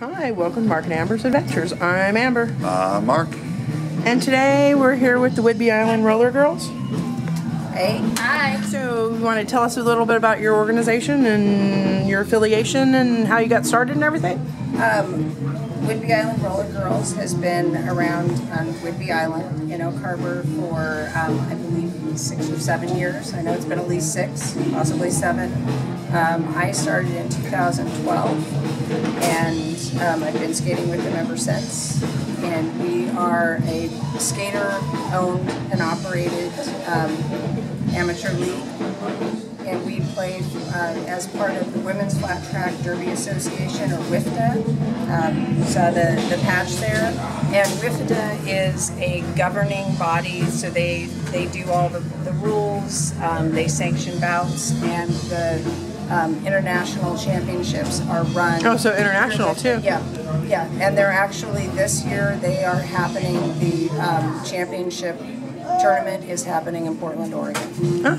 Hi, welcome to Mark and Amber's Adventures. I'm Amber. Mark. And today we're here with the Whidbey Island Roller Girls. Hey. Hi. So you want to tell us a little bit about your organization and your affiliation and how you got started and everything? Whidbey Island Roller Girls has been around on Whidbey Island in Oak Harbor for, I believe, 6 or 7 years. I know it's been at least 6, possibly 7. I started in 2012, and I've been skating with them ever since. And we are a skater-owned and operated amateur league. And we play as part of the Women's Flat Track Derby Association, or WIFTA. Saw the patch there. And WIFTA is a governing body, so they do all the rules, they sanction bouts, and the international championships are run. Oh, so international too. Yeah, yeah. And they're actually, this year, they are happening, the championship tournament is happening in Portland, Oregon,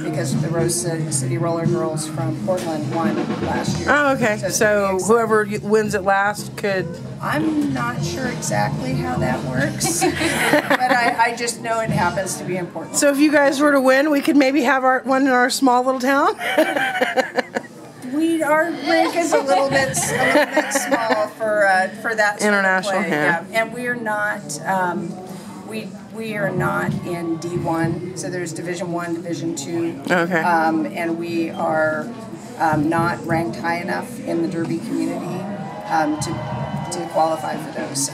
because the Rose City Roller Girls from Portland won last year. Oh, okay. So whoever wins it last could... I'm not sure exactly how that works, but I just know it happens to be important. So if you guys were to win, we could maybe have one in our small little town? Our rink is a little bit small for that sort international of play. Yeah, and we are not we are not in D1. So there's Division 1, Division 2. Okay. And we are not ranked high enough in the derby community to qualify for those.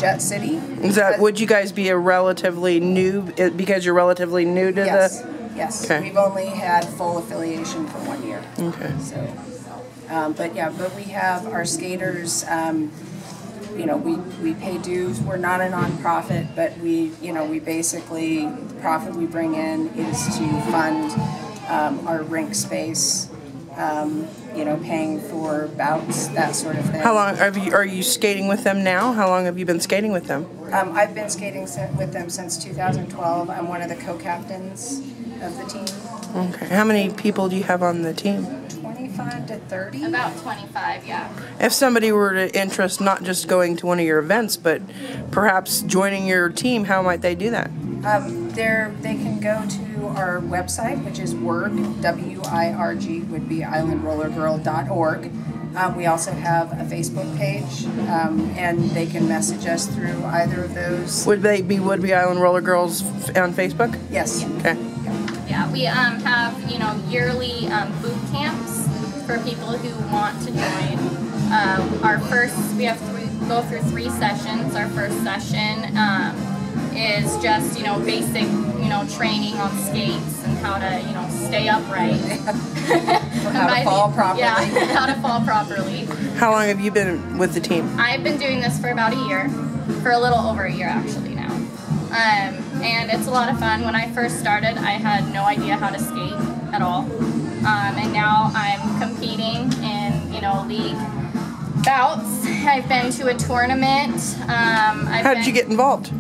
Jet City. Is that? Would you guys be a relatively new, because you're relatively new to yes. the? Yes. Okay. We've only had full affiliation for 1 year. Okay. So, but we have our skaters. You know, we pay dues. We're not a nonprofit, but we basically, the profit we bring in is to fund our rink space. You know, paying for bouts, that sort of thing. How long are you skating with them now? How long have you been skating with them? I've been skating with them since 2012. I'm one of the co-captains of the team. Okay. How many people do you have on the team? 25 to 30. About 25, yeah. If somebody were to interest not just going to one of your events, but perhaps joining your team, how might they do that? They can go to our website, which is WIRG, W-I-R-G, WhidbeyIslandRollerGirl.org. We also have a Facebook page, and they can message us through either of those. Would they be Whidbey Island Roller Girls on Facebook? Yes. Okay. Yeah, we have, you know, yearly boot camps for people who want to join. We go through 3 sessions. Our first session is just, you know, basic, you know, training on skates and how to, you know, stay upright. How to fall properly. Yeah, how to fall properly. How long have you been with the team? I've been doing this for about a year, for a little over a year actually now. And it's a lot of fun. When I first started, I had no idea how to skate at all. And now I'm competing in, you know, league bouts. I've been to a tournament. How did you get involved?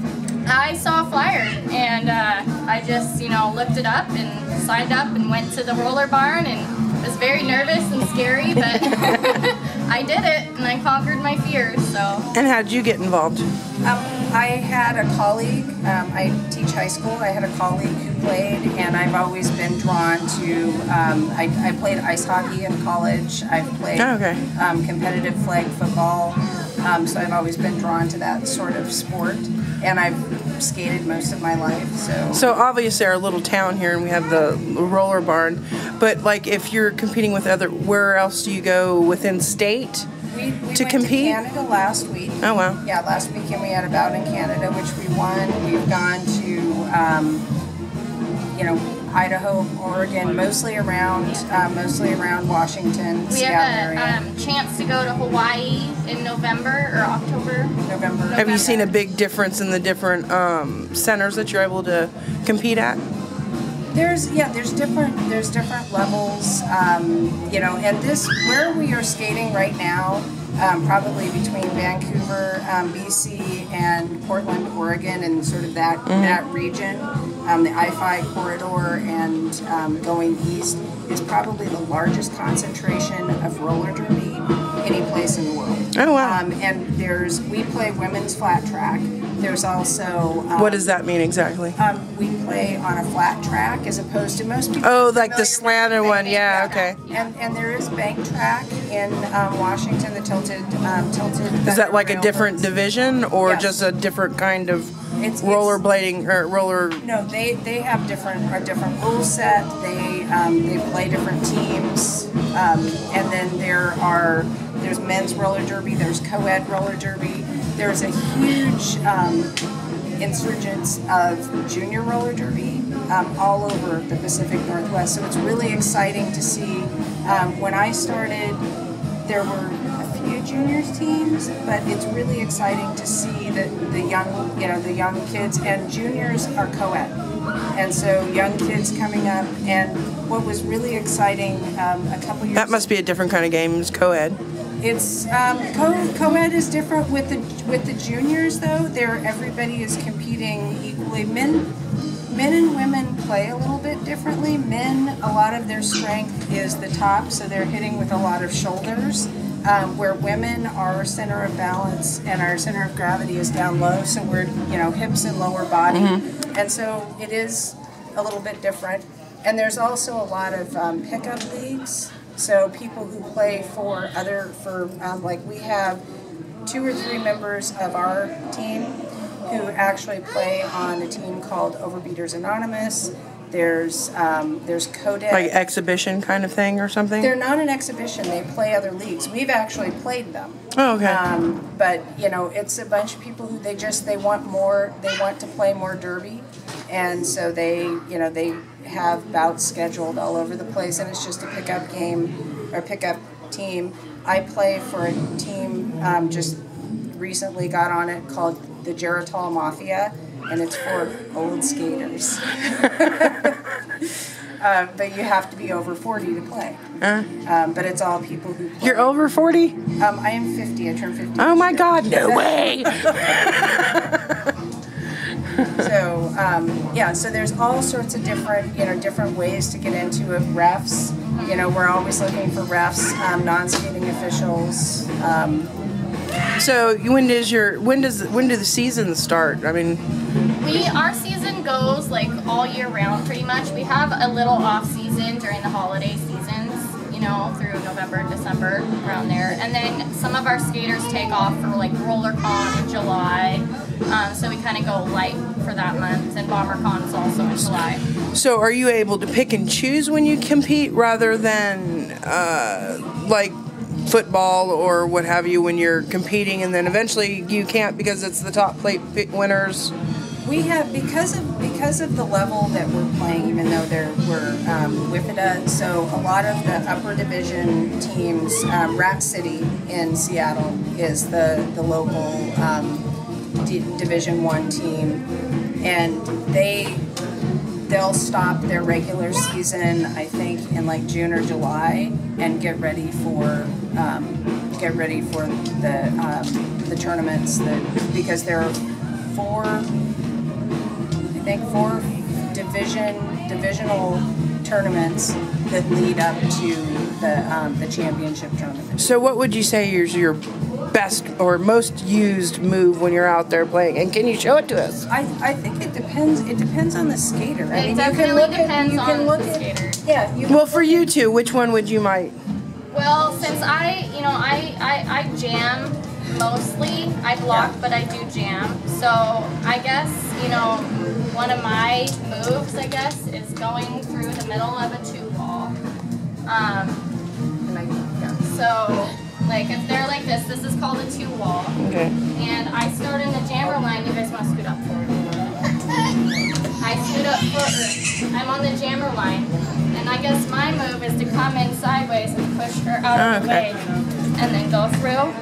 I saw a flyer, and I just, you know, looked it up and signed up and went to the roller barn, and was very nervous and scary, but I did it, and I conquered my fears, so. And how did you get involved? I had a colleague, I teach high school, I had a colleague who played, and I've always been drawn to, I played ice hockey in college, I've played competitive flag football, so I've always been drawn to that sort of sport, and I've skated most of my life, so. So obviously our little town here, and we have the roller barn, but like if you're competing with where else do you go within state? We to went compete? to Canada last week. Oh, wow. Yeah, last weekend we had a bout in Canada, which we won. We've gone to, you know, Idaho, Oregon, mostly around Washington, We Seattle have area. a chance to go to Hawaii in November or October. November. Have you seen a big difference in the different centers that you're able to compete at? There's different levels, you know, and where we are skating right now, probably between Vancouver, BC, and Portland, Oregon, and sort of that region, the I-5 corridor, and going east is probably the largest concentration of roller derby any place in the world. Oh, wow. And we play women's flat track. There's also... what does that mean exactly? We play on a flat track as opposed to most people... Oh, like the slanted one. Yeah, okay. And there is bank track in Washington, the tilted... Is that like a different division or just a different kind of rollerblading or roller? No, they have a different rule set. They play different teams, and then there's men's roller derby. There's co-ed roller derby. There's a huge insurgence of junior roller derby all over the Pacific Northwest. So it's really exciting to see. When I started, there were a few juniors teams, but it's really exciting to see that the young kids and juniors are co-ed, and so young kids coming up. And what was really exciting a couple years. That must be a different kind of game. It's co-ed. It's co-ed is different with the juniors though. Everybody is competing equally. Men and women play a little bit differently. Men, a lot of their strength is the top, so they're hitting with a lot of shoulders. Where women, our center of balance and our center of gravity is down low, so we're hips and lower body, and so it is a little bit different. And there's also a lot of pickup leagues. So people who play like we have 2 or 3 members of our team who actually play on a team called Overbeaters Anonymous. There's Coded. Like exhibition kind of thing or something? They're not an exhibition. They play other leagues. We've actually played them. Oh, okay. But it's a bunch of people who they want more. They want to play more derby, and so they have bouts scheduled all over the place, and it's just a pickup game or pickup team. I play for a team just recently got on it called the Geritol Mafia, and it's for old skaters. But you have to be over 40 to play. But it's all people who play. You're over 40? I am 50. I turned 50. Oh my God, no way! So, so there's all sorts of different ways to get into it. Refs, we're always looking for refs, non-skating officials. So when do the seasons start? I mean, our season goes like all year round pretty much. We have a little off season during the holiday seasons, through November, December, around there. And then some of our skaters take off for like RollerCon in July. So we kind of go light for that month, and BomberCon is also in July. So are you able to pick and choose when you compete rather than like football or what have you when you're competing, and then eventually you can't because it's the top plate winners? We have, because of the level that we're playing, even though we're WIFIDA, so a lot of the upper division teams, Rat City in Seattle is the local Division 1 team, and they'll stop their regular season, I think, in like June or July, and get ready for the tournaments because there are four divisional tournaments that lead up to the championship tournament. So what would you say is your best or most used move when you're out there playing? And can you show it to us? I think it depends. It depends on the skater. It definitely depends on the skater. Yeah. Well, for you two, which one would you might? Well, since I jam mostly. I block, but I do jam. So I guess, one of my moves, is going through the middle of a 2-wall. So, if they're like this is called a 2-wall. Okay. And I start in the jammer line. You guys want to scoot up forward. I scoot up forward. I'm on the jammer line. And I guess my move is to come in sideways and push her out of the way. And then go through.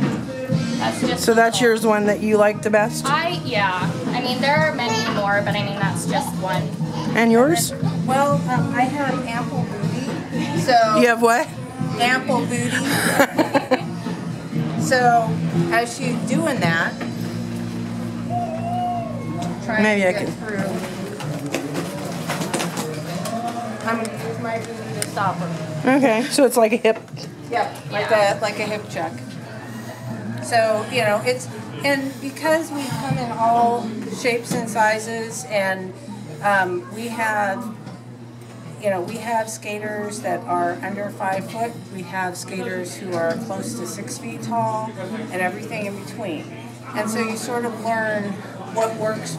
So that's yours, one that you like the best? Yeah. I mean, there are many more, but that's just one. And yours? Well, I have ample booty. So you have what? Ample booty. So as she's doing that, trying to get through, I'm going to use my booty to stop her. Okay, so it's like a hip. Yep, like a hip check. So, you know, and because we come in all shapes and sizes, and we have skaters that are under 5 foot. We have skaters who are close to 6 feet tall, and everything in between. And so you sort of learn what works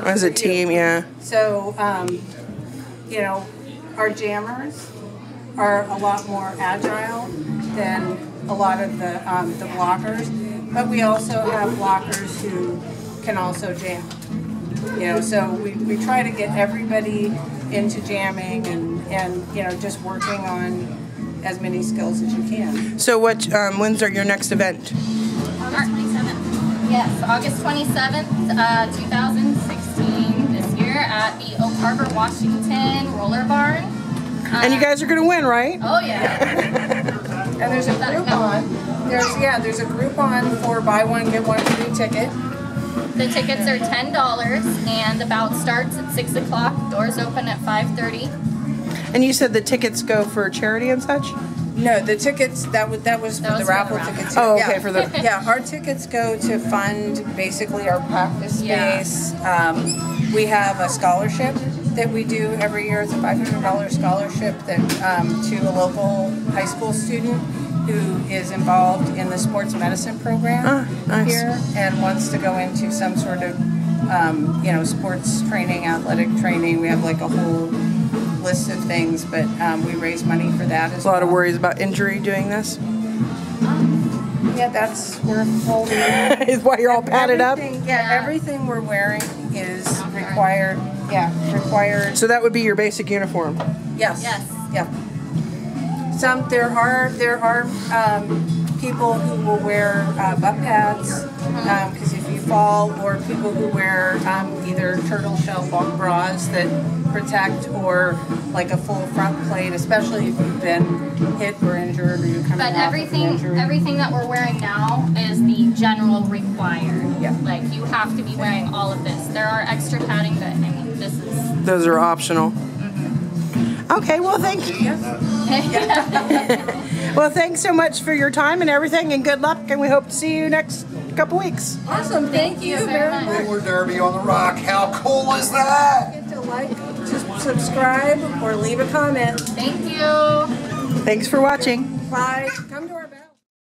as a team, yeah. So, you know, our jammers are a lot more agile than a lot of the blockers, but we also have blockers who can also jam. You know, so we try to get everybody into jamming and you know, just working on as many skills as you can. So when's your next event? August 27th. Yes, August 27th, 2016, this year at the Oak Harbor, Washington Roller Barn. And you guys are going to win, right? Oh yeah. And there's a group on. There's a group on for buy one get one free ticket. The tickets are $10, and the bout starts at 6 o'clock. Doors open at 5:30. And you said the tickets go for charity and such? No, the tickets that was for the raffle tickets. Oh, okay, for the yeah. Our tickets go to fund basically our practice space. We have a scholarship that we do every year. It's a $500 scholarship that to a local high school student who is involved in the sports medicine program here and wants to go into some sort of you know, sports training, athletic training. We have like a whole list of things, but we raise money for that as well. A lot of worries about injury doing this? Yeah, that's we're holding. Is why you're all padded up? Yeah, everything we're wearing is required. Yeah, required. So that would be your basic uniform? Yes. Yes. Yeah. There are people who will wear butt pads because if you fall, or people who wear either turtle shell long bras that protect, or like a full front plate, especially if you've been hit or injured or you're coming But off of an injury. everything that we're wearing now is the general required. Yeah. Like, you have to be wearing all of this. There are extra padding, but I mean, this is. Those are optional. Okay, well, thank you. Well, thanks so much for your time and everything, and good luck, and we hope to see you next couple weeks. Awesome, thank you very much. Roller derby on the rock. How cool is that? Don't forget to like, just subscribe, or leave a comment. Thank you. Thanks for watching. Bye. Come to our